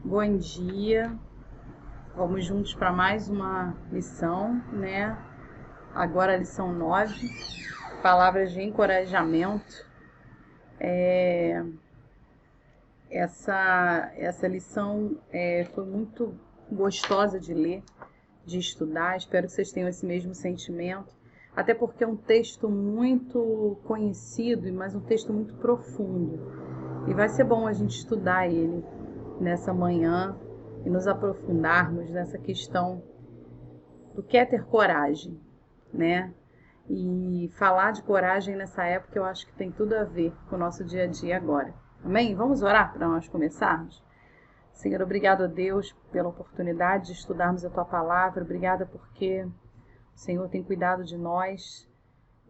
Bom dia, vamos juntos para mais uma lição, né? Agora a lição 9, palavras de encorajamento. Essa lição foi muito gostosa de ler, de estudar, espero que vocês tenham esse mesmo sentimento, até porque é um texto muito conhecido, mas um texto muito profundo, e vai ser bom a gente estudar ele nessa manhã e nos aprofundarmos nessa questão do que é ter coragem, né? E falar de coragem nessa época eu acho que tem tudo a ver com o nosso dia a dia agora. Amém? Vamos orar para nós começarmos? Senhor, obrigado a Deus pela oportunidade de estudarmos a Tua Palavra. Obrigada porque o Senhor tem cuidado de nós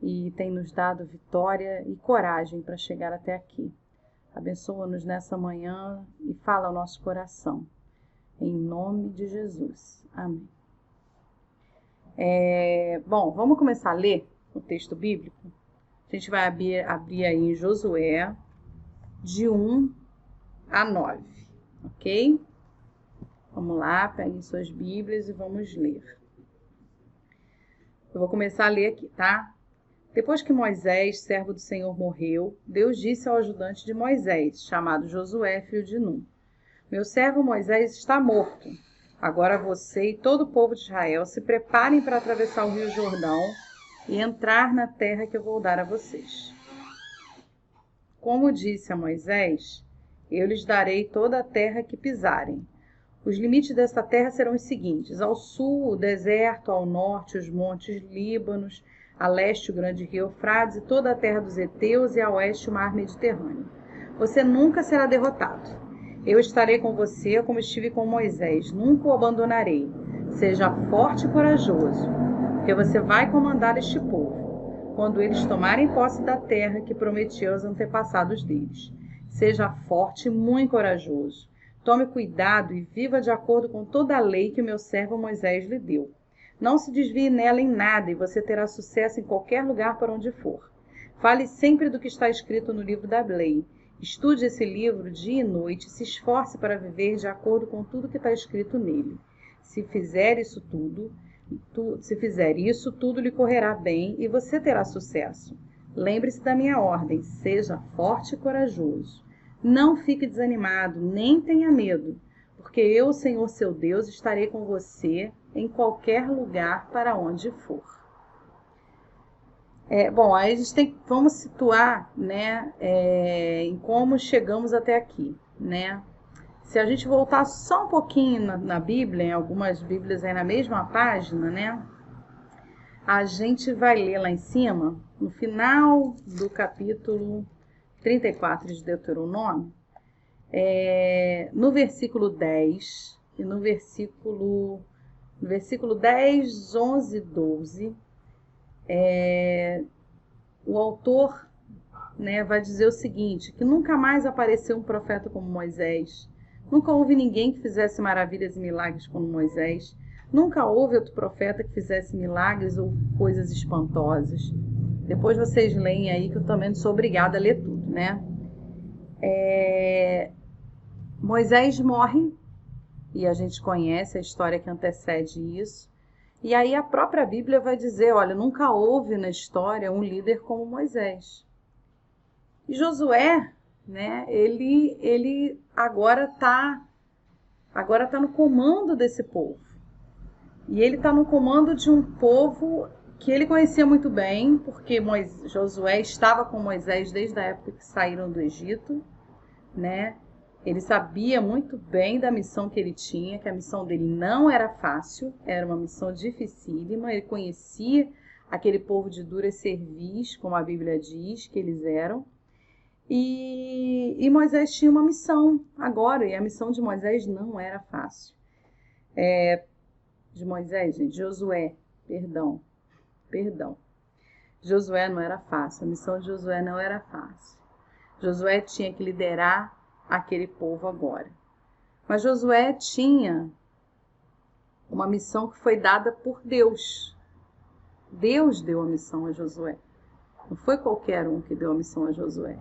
e tem nos dado vitória e coragem para chegar até aqui. Abençoa-nos nessa manhã e fala ao nosso coração. Em nome de Jesus. Amém. Bom, vamos começar a ler o texto bíblico. A gente vai abrir aí em Josué, de 1 a 9, ok? Vamos lá, peguem suas Bíblias e vamos ler. Eu vou começar a ler aqui, tá? Depois que Moisés, servo do Senhor, morreu, Deus disse ao ajudante de Moisés, chamado Josué, filho de Nun: Meu servo Moisés está morto. Agora você e todo o povo de Israel se preparem para atravessar o rio Jordão e entrar na terra que eu vou dar a vocês. Como disse a Moisés, eu lhes darei toda a terra que pisarem. Os limites desta terra serão os seguintes: ao sul, o deserto, ao norte, os montes Líbanos, a leste, o grande rio Eufrates e toda a terra dos heteus, e a oeste, o mar Mediterrâneo. Você nunca será derrotado. Eu estarei com você como estive com Moisés, nunca o abandonarei. Seja forte e corajoso, porque você vai comandar este povo, quando eles tomarem posse da terra que prometi aos antepassados deles. Seja forte e muito corajoso. Tome cuidado e viva de acordo com toda a lei que o meu servo Moisés lhe deu. Não se desvie nela em nada e você terá sucesso em qualquer lugar para onde for. Fale sempre do que está escrito no livro da lei. Estude esse livro dia e noite e se esforce para viver de acordo com tudo que está escrito nele. Se fizer isso, tudo lhe correrá bem e você terá sucesso. Lembre-se da minha ordem, seja forte e corajoso. Não fique desanimado, nem tenha medo, porque eu, Senhor seu Deus, estarei com você em qualquer lugar para onde for. Bom, aí vamos situar, né, em como chegamos até aqui, né? Se a gente voltar só um pouquinho na Bíblia, em algumas Bíblias aí na mesma página, né? A gente vai ler lá em cima, no final do capítulo 34 de Deuteronômio, no versículo 10 e no versículo 10, 11 e 12, o autor, né, vai dizer o seguinte, que nunca mais apareceu um profeta como Moisés, nunca houve ninguém que fizesse maravilhas e milagres como Moisés, nunca houve outro profeta que fizesse milagres ou coisas espantosas. Depois vocês leem aí, que eu também não sou obrigada a ler tudo, né? Moisés morre, e a gente conhece a história que antecede isso. E aí a própria Bíblia vai dizer, olha, nunca houve na história um líder como Moisés. E Josué, né, ele agora está no comando desse povo. E ele está no comando de um povo que ele conhecia muito bem, porque Josué estava com Moisés desde a época que saíram do Egito, né? Ele sabia muito bem da missão que ele tinha, que a missão dele não era fácil, era uma missão dificílima. Ele conhecia aquele povo de dura cerviz, como a Bíblia diz que eles eram. E Moisés tinha uma missão agora, e a missão de Moisés não era fácil. Josué, perdão. Josué não era fácil, a missão de Josué não era fácil. Josué tinha que liderar aquele povo agora. Mas Josué tinha uma missão que foi dada por Deus. Deus deu a missão a Josué. Não foi qualquer um que deu a missão a Josué.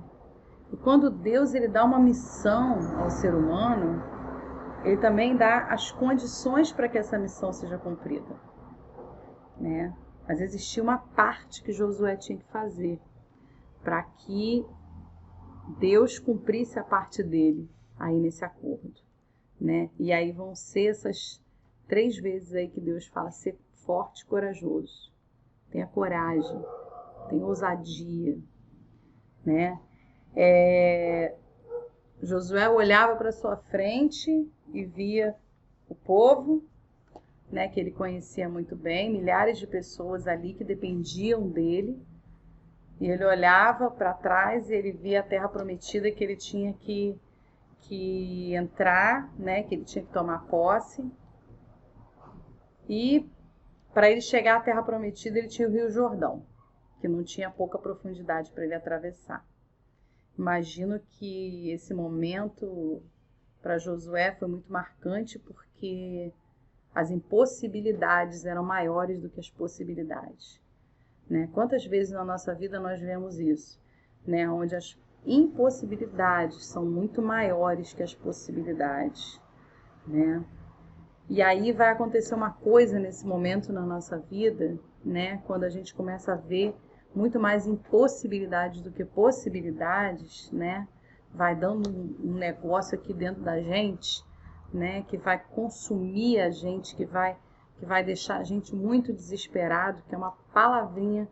E quando Deus ele dá uma missão ao ser humano, ele também dá as condições para que essa missão seja cumprida, né? Mas existia uma parte que Josué tinha que fazer para que Deus cumprisse a parte dele aí nesse acordo, né? E aí vão ser essas 3 vezes aí que Deus fala: ser forte e corajoso. Tenha coragem, tenha ousadia, né? Josué olhava para sua frente e via o povo, né, que ele conhecia muito bem, milhares de pessoas ali que dependiam dele. E ele olhava para trás e ele via a terra prometida que ele tinha que entrar, né, que ele tinha que tomar posse. E para ele chegar à terra prometida, ele tinha o Rio Jordão, que não tinha pouca profundidade para ele atravessar. Imagino que esse momento para Josué foi muito marcante, porque as impossibilidades eram maiores do que as possibilidades, né? Quantas vezes na nossa vida nós vemos isso, né? Onde as impossibilidades são muito maiores que as possibilidades, né? E aí vai acontecer uma coisa nesse momento na nossa vida, né? Quando a gente começa a ver muito mais impossibilidades do que possibilidades, né? Vai dando um negócio aqui dentro da gente, né? Que vai consumir a gente, que vai deixar a gente muito desesperado, que é uma palavrinha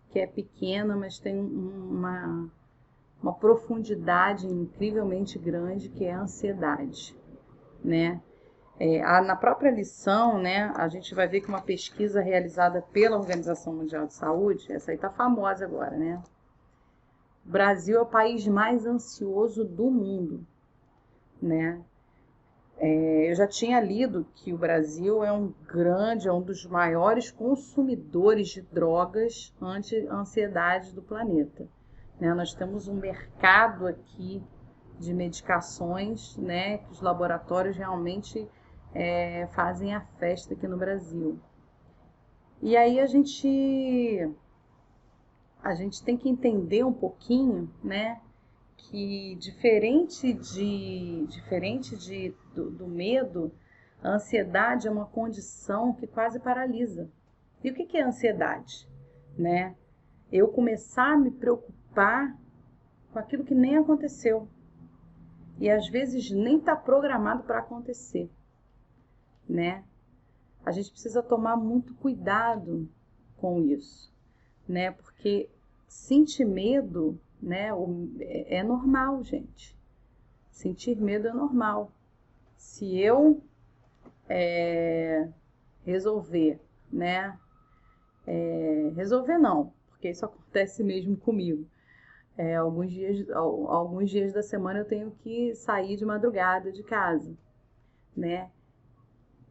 que é pequena, mas tem uma profundidade incrivelmente grande, que é a ansiedade, né? Na própria lição, né, a gente vai ver que uma pesquisa realizada pela Organização Mundial de Saúde, essa aí tá famosa agora, né? O Brasil é o país mais ansioso do mundo, né? Eu já tinha lido que o Brasil é um dos maiores consumidores de drogas anti-ansiedade do planeta, né? Nós temos um mercado aqui de medicações, né, que os laboratórios realmente fazem a festa aqui no Brasil. E aí a gente tem que entender um pouquinho, né, que diferente do medo, a ansiedade é uma condição que quase paralisa. E o que é ansiedade, né? Eu começar a me preocupar com aquilo que nem aconteceu. E às vezes nem está programado para acontecer, né? A gente precisa tomar muito cuidado com isso, né? Porque sentir medo, né, é normal, gente. Sentir medo é normal. Se eu resolver, né? Resolver não, porque isso acontece mesmo comigo. Alguns dias da semana eu tenho que sair de madrugada de casa, né?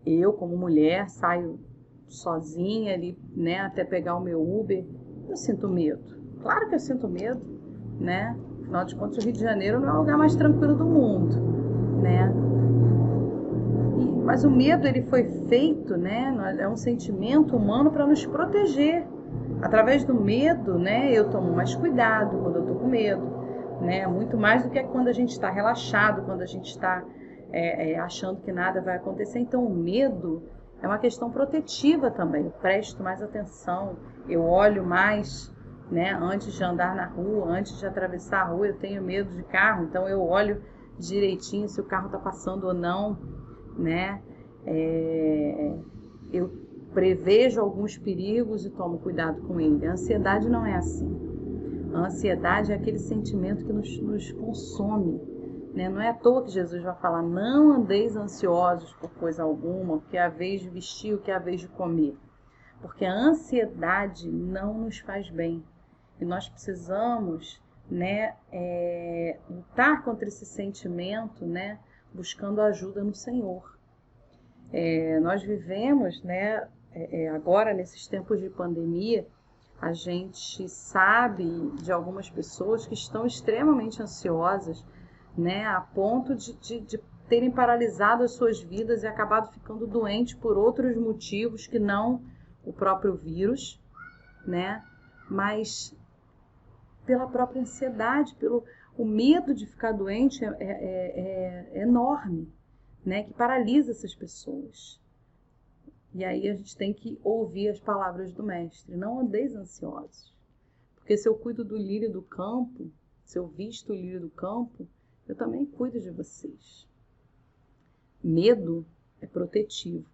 Eu, como mulher, saio sozinha ali, né, até pegar o meu Uber. Eu sinto medo. Claro que eu sinto medo, né? Afinal de contas, o Rio de Janeiro não é o lugar mais tranquilo do mundo, né? Mas o medo, ele foi feito, né? É um sentimento humano para nos proteger. Através do medo, né, eu tomo mais cuidado quando eu tô com medo, né? Muito mais do que quando a gente está relaxado, quando a gente está achando que nada vai acontecer. Então, o medo é uma questão protetiva também. Eu presto mais atenção, eu olho mais, né, antes de andar na rua, antes de atravessar a rua. Eu tenho medo de carro, então eu olho direitinho se o carro está passando ou não, né? Eu prevejo alguns perigos e tomo cuidado com ele. A ansiedade não é assim. A ansiedade é aquele sentimento que nos consome, né? Não é à toa que Jesus vai falar: não andeis ansiosos por coisa alguma, porque é a vez de vestir, o que é a vez de comer. Porque a ansiedade não nos faz bem. E nós precisamos, né, lutar contra esse sentimento, né, buscando ajuda no Senhor. Nós vivemos, né, agora nesses tempos de pandemia, a gente sabe de algumas pessoas que estão extremamente ansiosas, né, a ponto de terem paralisado as suas vidas e acabado ficando doentes por outros motivos que não o próprio vírus, né, mas pela própria ansiedade, pelo o medo de ficar doente é enorme, né, que paralisa essas pessoas. E aí a gente tem que ouvir as palavras do mestre. Não andeis ansiosos. Porque se eu cuido do lírio do campo, se eu visto o lírio do campo, eu também cuido de vocês. Medo é protetivo.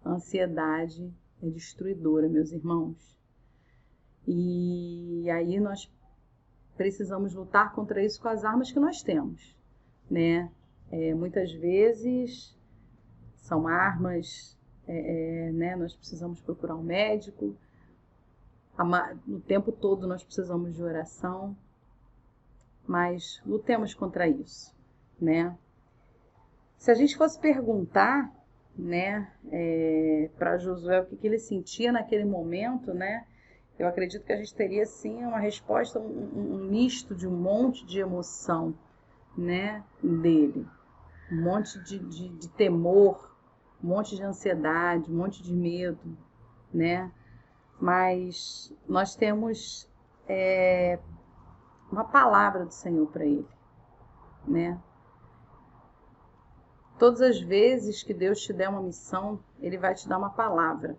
A ansiedade é destruidora, meus irmãos. E aí nós precisamos lutar contra isso com as armas que nós temos, né? Muitas vezes são armas, né? Nós precisamos procurar um médico. No tempo todo nós precisamos de oração, mas lutemos contra isso, né? Se a gente fosse perguntar, né, para Josué o que ele sentia naquele momento, né? Eu acredito que a gente teria, sim, uma resposta, um misto de um monte de emoção, né, dele. Um monte de temor, um monte de ansiedade, um monte de medo, né? Mas nós temos uma palavra do Senhor para ele, né? Todas as vezes que Deus te der uma missão, Ele vai te dar uma palavra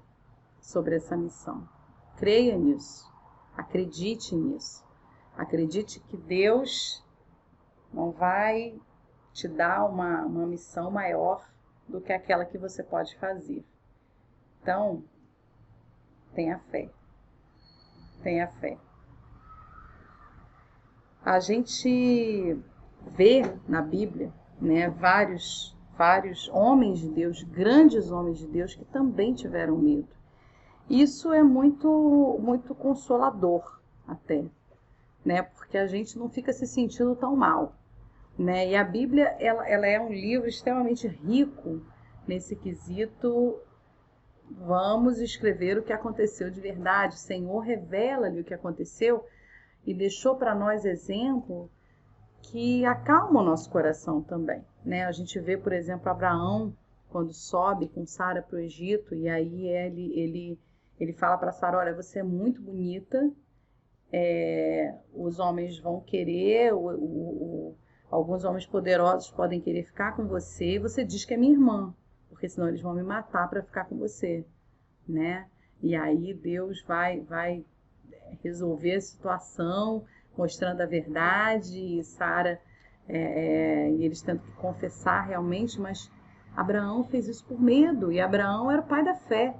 sobre essa missão. Creia nisso, acredite nisso. Acredite que Deus não vai te dar uma missão maior do que aquela que você pode fazer. Então, tenha fé. Tenha fé. A gente vê na Bíblia, né, vários homens de Deus, grandes homens de Deus, que também tiveram medo. Isso é muito, muito consolador até, né, porque a gente não fica se sentindo tão mal, né, e a Bíblia, ela é um livro extremamente rico nesse quesito. Vamos escrever o que aconteceu de verdade. O Senhor revela-lhe o que aconteceu e deixou para nós exemplo que acalma o nosso coração também, né? A gente vê, por exemplo, Abraão, quando sobe com Sara para o Egito, e aí ele fala para Sara, olha, você é muito bonita, os homens vão querer, alguns homens poderosos podem querer ficar com você, e você diz que é minha irmã, porque senão eles vão me matar para ficar com você, né? E aí Deus vai resolver a situação, mostrando a verdade, e Sara, e eles tentam confessar realmente, mas Abraão fez isso por medo, e Abraão era o pai da fé.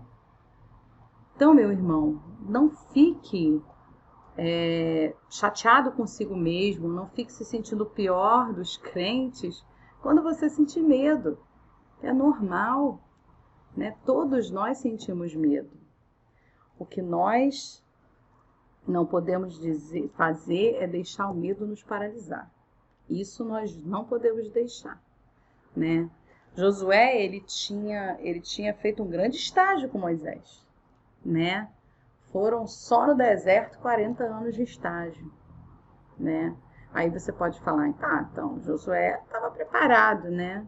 Então, meu irmão, não fique chateado consigo mesmo, não fique se sentindo o pior dos crentes quando você sentir medo. É normal, né? Todos nós sentimos medo. O que nós não podemos fazer é deixar o medo nos paralisar. Isso nós não podemos deixar, né? Josué, ele tinha feito um grande estágio com Moisés, né? Foram só no deserto 40 anos de estágio, né? Aí você pode falar, então Josué estava preparado, né?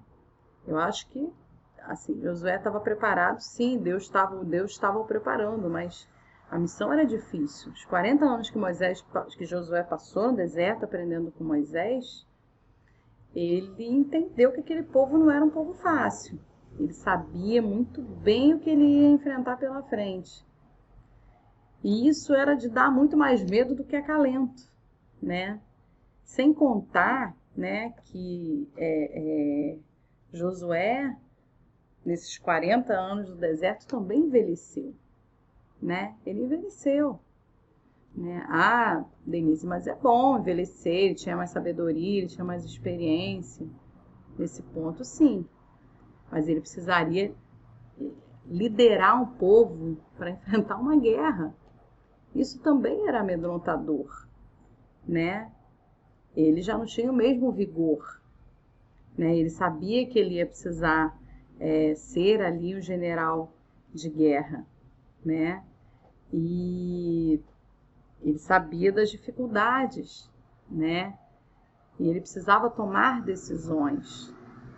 Eu acho que, assim, Josué estava preparado, sim, Deus estava o preparando, mas a missão era difícil. Os 40 anos que Josué passou no deserto aprendendo com Moisés, ele entendeu que aquele povo não era um povo fácil. Ele sabia muito bem o que ele ia enfrentar pela frente. E isso era de dar muito mais medo do que acalento, né? Sem contar, né, que Josué, nesses 40 anos do deserto, também envelheceu, né? Ele envelheceu, né? Ah, Denise, mas é bom envelhecer, ele tinha mais sabedoria, ele tinha mais experiência. Nesse ponto, sim. Mas ele precisaria liderar um povo para enfrentar uma guerra. Isso também era amedrontador, né? Ele já não tinha o mesmo vigor, né? Ele sabia que ele ia precisar ser ali o general de guerra, né? E ele sabia das dificuldades, né? E ele precisava tomar decisões.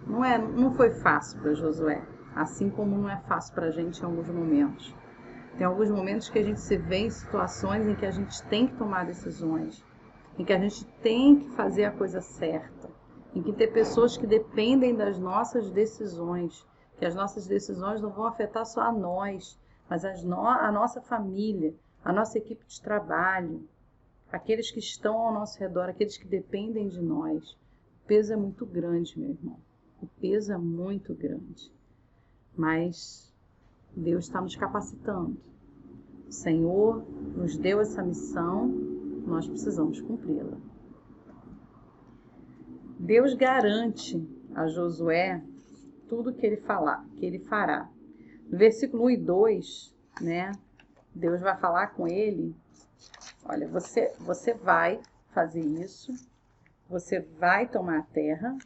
Não foi fácil para Josué, assim como não é fácil para a gente em alguns momentos. Tem alguns momentos que a gente se vê em situações em que a gente tem que tomar decisões, em que a gente tem que fazer a coisa certa, em que tem pessoas que dependem das nossas decisões, que as nossas decisões não vão afetar só a nós, mas a nossa família, a nossa equipe de trabalho, aqueles que estão ao nosso redor, aqueles que dependem de nós. O peso é muito grande, meu irmão. O peso é muito grande. Mas Deus está nos capacitando. O Senhor nos deu essa missão, nós precisamos cumpri-la. Deus garante a Josué tudo que ele falar, que ele fará. No versículo 1 e 2, né, Deus vai falar com ele: olha, você vai fazer isso, você vai tomar a terra,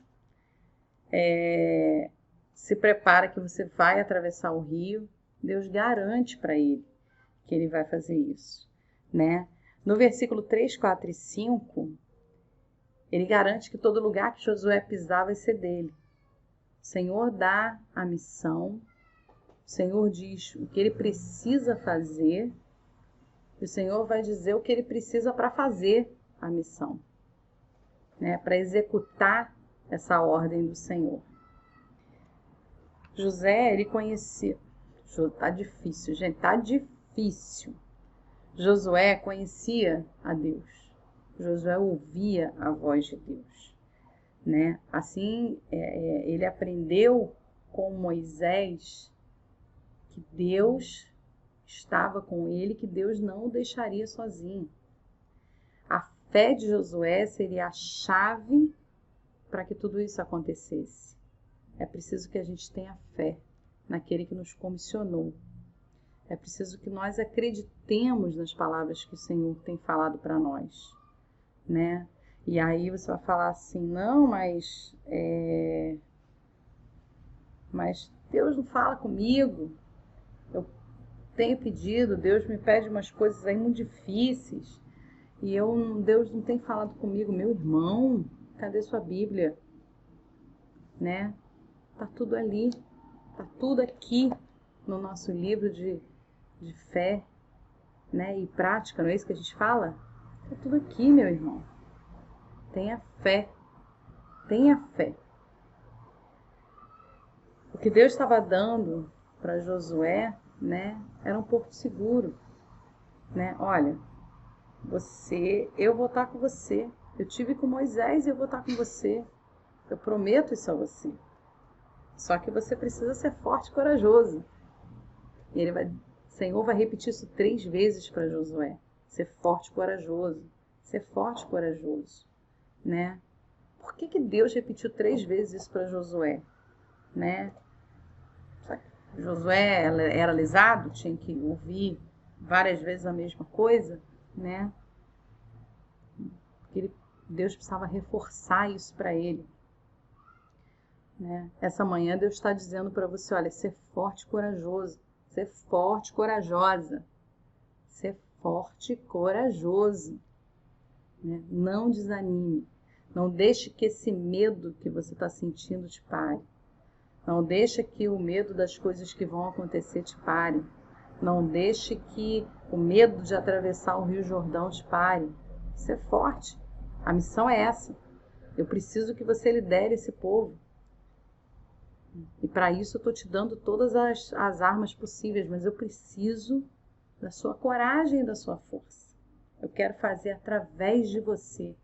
se prepara que você vai atravessar o rio. Deus garante para ele que ele vai fazer isso, né? No versículo 3, 4 e 5, ele garante que todo lugar que Josué pisar vai ser dele. O Senhor dá a missão, o Senhor diz o que ele precisa fazer, e o Senhor vai dizer o que ele precisa para fazer a missão, né? Para executar essa ordem do Senhor. José, ele conhecia... Tá difícil, gente, tá difícil. Josué conhecia a Deus. Josué ouvia a voz de Deus, né? Assim, ele aprendeu com Moisés que Deus estava com ele, que Deus não o deixaria sozinho. A fé de Josué seria a chave para que tudo isso acontecesse. É preciso que a gente tenha fé naquele que nos comissionou. É preciso que nós acreditemos nas palavras que o Senhor tem falado para nós, né? E aí você vai falar assim: não, mas Deus não fala comigo. Eu tenho pedido, Deus me pede umas coisas aí muito difíceis e Deus não tem falado comigo. Meu irmão, cadê sua Bíblia? Né? Tá tudo ali, tá tudo aqui no nosso livro de fé, né? E prática, não é isso que a gente fala? Tá tudo aqui, meu irmão. Tenha fé, tenha fé. O que Deus estava dando para Josué, né, era um porto seguro, né? Olha, eu vou estar com você. Eu tive com Moisés e eu vou estar com você. Eu prometo isso a você. Só que você precisa ser forte e corajoso. E o Senhor vai repetir isso 3 vezes para Josué. Ser forte e corajoso. Ser forte e corajoso, né? Por que Deus repetiu 3 vezes isso para Josué, né? Josué era lesado, tinha que ouvir várias vezes a mesma coisa, né? Porque Deus precisava reforçar isso para ele, né? Essa manhã Deus está dizendo para você: olha, ser forte e corajoso, ser forte e corajosa, ser forte e corajoso, né? Não desanime, não deixe que esse medo que você está sentindo te pare. Não deixe que o medo das coisas que vão acontecer te pare. Não deixe que o medo de atravessar o Rio Jordão te pare. Ser forte. A missão é essa. Eu preciso que você lidere esse povo. E para isso eu estou te dando todas as armas possíveis, mas eu preciso da sua coragem e da sua força. Eu quero fazer através de você.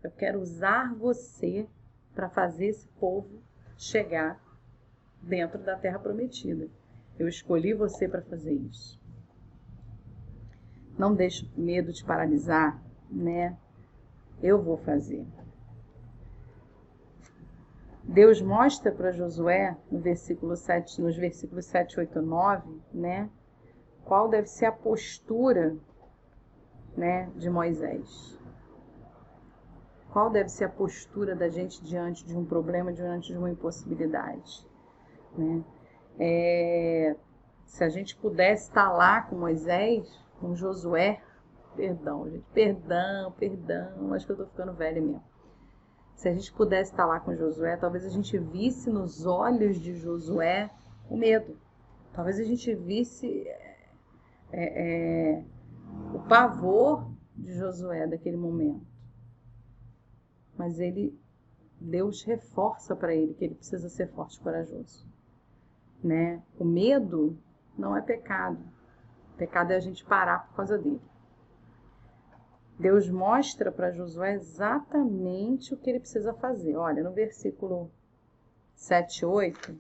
Eu quero usar você para fazer esse povo chegar dentro da terra prometida. Eu escolhi você para fazer isso. Não deixe o medo te paralisar, né? Eu vou fazer. Deus mostra para Josué, nos versículos 7, 8 e 9, né? Qual deve ser a postura, né, de Moisés. Qual deve ser a postura da gente diante de um problema, diante de uma impossibilidade, né? Se a gente pudesse estar lá com Moisés, com Josué, perdão, acho que eu estou ficando velha mesmo. Se a gente pudesse estar lá com Josué, talvez a gente visse nos olhos de Josué o medo. Talvez a gente visse o pavor de Josué daquele momento. Mas ele Deus reforça para ele que ele precisa ser forte e corajoso, né? O medo não é pecado. O pecado é a gente parar por causa dele. Deus mostra para Josué exatamente o que ele precisa fazer. Olha, no versículo 7 e 8,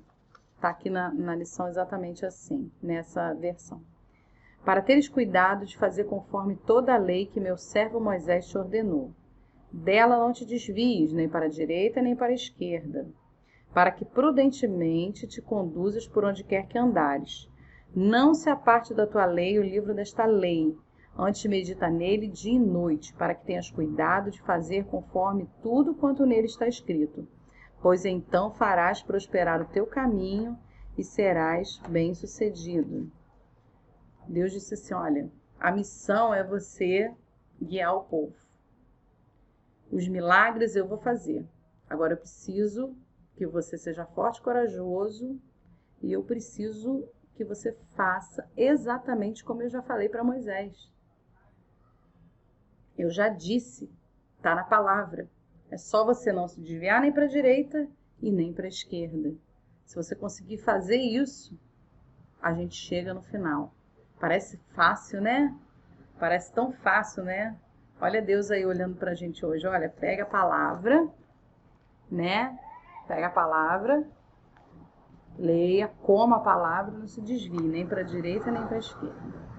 está aqui na lição exatamente assim, nessa versão. Para teres cuidado de fazer conforme toda a lei que meu servo Moisés te ordenou. Dela não te desvies, nem para a direita, nem para a esquerda, para que prudentemente te conduzas por onde quer que andares. Não se aparte da tua lei o livro desta lei, antes medita nele dia e noite, para que tenhas cuidado de fazer conforme tudo quanto nele está escrito. Pois então farás prosperar o teu caminho e serás bem-sucedido. Deus disse assim, olha, a missão é você guiar o povo. Os milagres eu vou fazer. Agora eu preciso que você seja forte e corajoso e eu preciso que você faça exatamente como eu já falei para Moisés. Eu já disse, está na palavra. É só você não se desviar nem para a direita e nem para a esquerda. Se você conseguir fazer isso, a gente chega no final. Parece fácil, né? Parece tão fácil, né? Olha Deus aí olhando pra gente hoje. Olha, pega a palavra, né? Pega a palavra, leia, coma a palavra, não se desvie nem para a direita nem para a esquerda.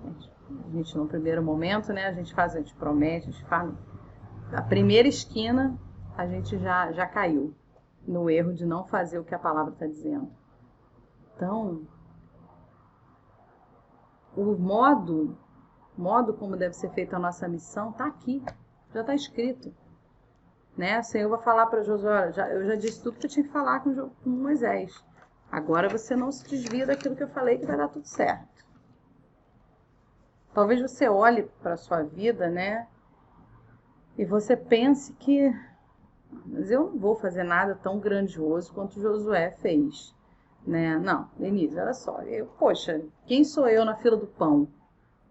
A gente, no primeiro momento, né? A gente promete, a gente fala. A primeira esquina, a gente já caiu no erro de não fazer o que a palavra está dizendo. Então, o modo como deve ser feita a nossa missão está aqui, já está escrito. Né? O Senhor vai falar para Josué, eu já disse tudo que eu tinha que falar com Moisés. Agora você não se desvia daquilo que eu falei que vai dar tudo certo. Talvez você olhe para a sua vida, né? E você pense que, mas eu não vou fazer nada tão grandioso quanto Josué fez. Né? Não, Denise, olha só, poxa, quem sou eu na fila do pão?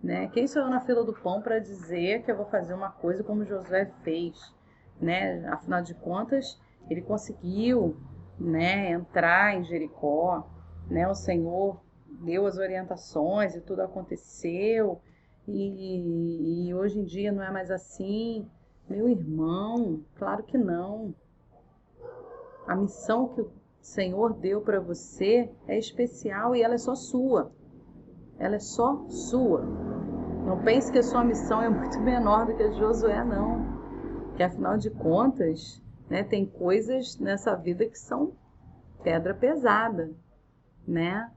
Né? Quem sou eu na fila do pão para dizer que eu vou fazer uma coisa como Josué fez? Né? Afinal de contas, ele conseguiu, né, entrar em Jericó, né? O Senhor deu as orientações e tudo aconteceu, e hoje em dia não é mais assim. Meu irmão, claro que não. A missão que o Senhor deu para você é especial e ela é só sua. Ela é só sua. Não pense que a sua missão é muito menor do que a de Josué, não. Porque, afinal de contas, né, tem coisas nessa vida que são pedra pesada, né?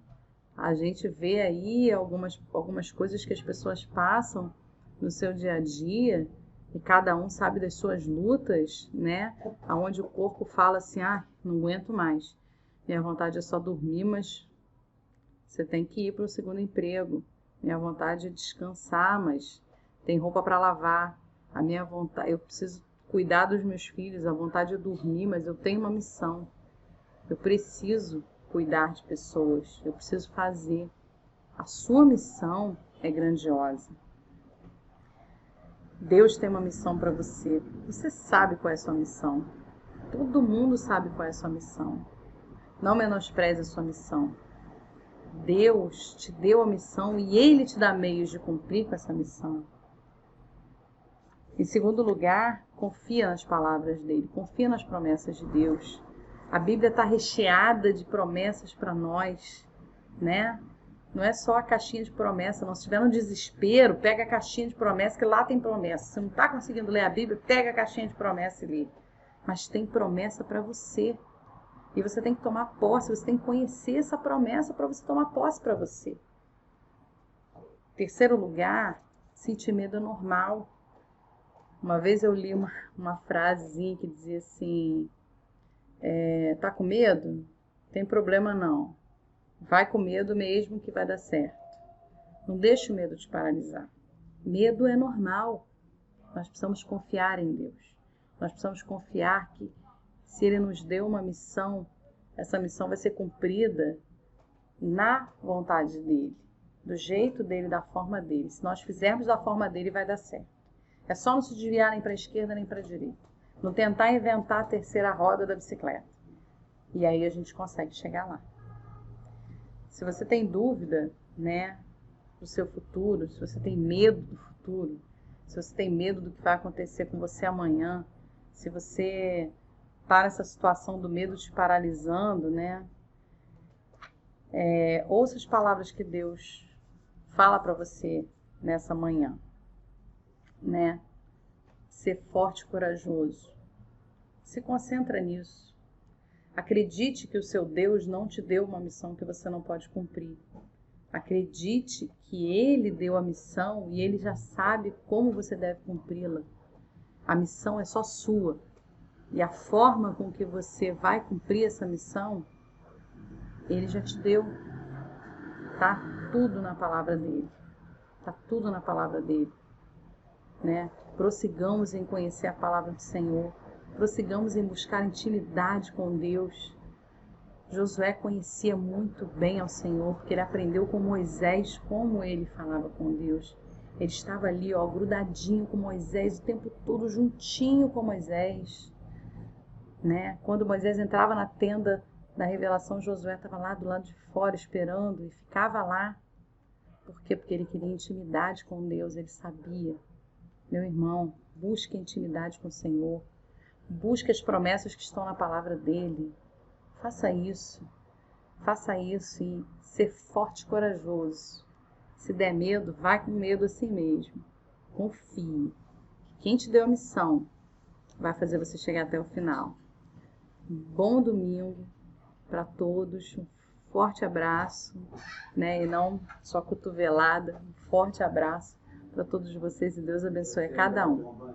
A gente vê aí algumas coisas que as pessoas passam no seu dia a dia e cada um sabe das suas lutas, né? Onde o corpo fala assim, não aguento mais. Minha vontade é só dormir, mas você tem que ir para o segundo emprego. Minha vontade é descansar, mas tem roupa para lavar. A minha vontade, eu preciso cuidar dos meus filhos, a vontade é dormir, mas eu tenho uma missão. Eu preciso cuidar de pessoas, eu preciso fazer. A sua missão é grandiosa. Deus tem uma missão para você. Você sabe qual é a sua missão. Todo mundo sabe qual é a sua missão. Não menospreze a sua missão. Deus te deu a missão e Ele te dá meios de cumprir com essa missão. Em segundo lugar, confia nas palavras dele, confia nas promessas de Deus. A Bíblia está recheada de promessas para nós, né? Não é só a caixinha de promessa, não. Se estiver no desespero, pega a caixinha de promessa, que lá tem promessa. Se não está conseguindo ler a Bíblia, pega a caixinha de promessa e lê. Mas tem promessa para você. E você tem que tomar posse, você tem que conhecer essa promessa para você tomar posse para você. Terceiro lugar, sentir medo é normal. Uma vez eu li uma frasezinha que dizia assim, tá com medo? Tem problema não. Vai com medo mesmo que vai dar certo. Não deixe o medo te paralisar. Medo é normal. Nós precisamos confiar em Deus. Nós precisamos confiar que se Ele nos deu uma missão, essa missão vai ser cumprida na vontade dEle, do jeito dEle, da forma dEle. Se nós fizermos da forma dEle, vai dar certo. É só não se desviar nem para a esquerda nem para a direita. não tentar inventar a terceira roda da bicicleta. E aí a gente consegue chegar lá. Se você tem dúvida, né, do seu futuro, se você tem medo do futuro, se você tem medo do que vai acontecer com você amanhã, se você está nessa situação do medo te paralisando, né, ouça as palavras que Deus fala para você nessa manhã, né? Ser forte e corajoso. Se concentra nisso. Acredite que o seu Deus não te deu uma missão que você não pode cumprir. Acredite que Ele deu a missão e Ele já sabe como você deve cumpri-la. A missão é só sua. E a forma com que você vai cumprir essa missão, Ele já te deu. Tá tudo na palavra dele. Tá tudo na palavra dele. Né? Prossigamos em conhecer a palavra do Senhor. Prossigamos em buscar intimidade com Deus. Josué conhecia muito bem ao Senhor, porque ele aprendeu com Moisés como ele falava com Deus. Ele estava ali, ó, grudadinho com Moisés o tempo todo, juntinho com Moisés. Né? Quando Moisés entrava na tenda da revelação, Josué estava lá do lado de fora esperando e ficava lá. Por quê? Porque ele queria intimidade com Deus, ele sabia. Meu irmão, busque intimidade com o Senhor. Busque as promessas que estão na palavra dele. Faça isso e ser forte e corajoso. Se der medo, vai com medo assim mesmo. Confie. Quem te deu a missão vai fazer você chegar até o final. Um bom domingo para todos. Um forte abraço, né? E não só cotovelada. Um forte abraço para todos vocês e Deus abençoe a cada um.